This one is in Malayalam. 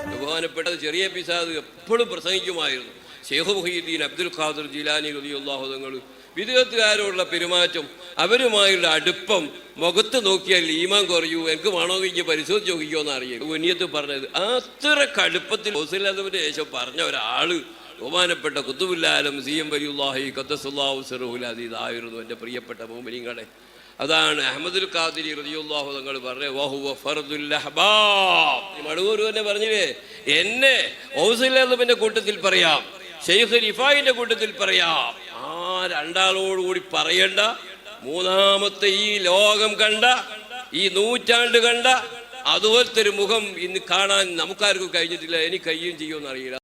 ബഹുമാനപ്പെട്ട ചെറിയ പിസാദ് എപ്പോഴും പ്രസംഗിക്കുമായിരുന്നു. ശൈഖ് മുഹീദ്ദീൻ അബ്ദുൽ ഖാദിർ ജീലാനി റളിയല്ലാഹു തങ്ങൾ വിദേഹത്തുകാരോടുള്ള പെരുമാറ്റം, അവരുമായുള്ള അടുപ്പം, മുഖത്ത് നോക്കിയാൽ ഈമാൻ കുറയൂ, എനിക്ക് വേണോ കഴിഞ്ഞ് പരിശോധിച്ച് നോക്കിക്കോ എന്നറിയാം ഉന്നിയത്ത് പറഞ്ഞത്. അത്ര കടുപ്പത്തിൽ ഹുസൈനന്റെ ശേഷം പറഞ്ഞ ഒരാള് ബഹുമാനപ്പെട്ട ഖുതുബുൽ ആലം സി.എം. വലിയുല്ലാഹി ഖദ്ദസല്ലാഹു സിർറഹുൽ അസീസ് ആയിരുന്നു. എൻ്റെ പ്രിയപ്പെട്ട മുഅ്മിനീങ്ങളെ, അതാണ് അഹ്മദുൽ ഖാദിരി റളിയല്ലാഹു തങ്ങൾ പറഞ്ഞ വഹുവ ഫർദുൽ അഹ്ബാബ്. മടവൂർ തന്നെ പറഞ്ഞില്ലേ, എന്നെ ഹുസൈനന്റെ കൂട്ടത്തിൽ പറയാം, ശൈഖ് റിഫായിന്റെ കൂട്ടത്തിൽ പറയാം. ആ രണ്ടാളോടുകൂടി പറയണ്ട. മൂന്നാമത്തെ ഈ ലോകം കണ്ട, ഈ നൂറ്റാണ്ട് കണ്ട അതുപോലത്തെ ഒരു മുഖം ഇന്ന് കാണാൻ നമുക്കാർക്കും കഴിഞ്ഞിട്ടില്ല. എനിക്ക് കഴിയും ചെയ്യുമെന്ന് അറിയില്ല.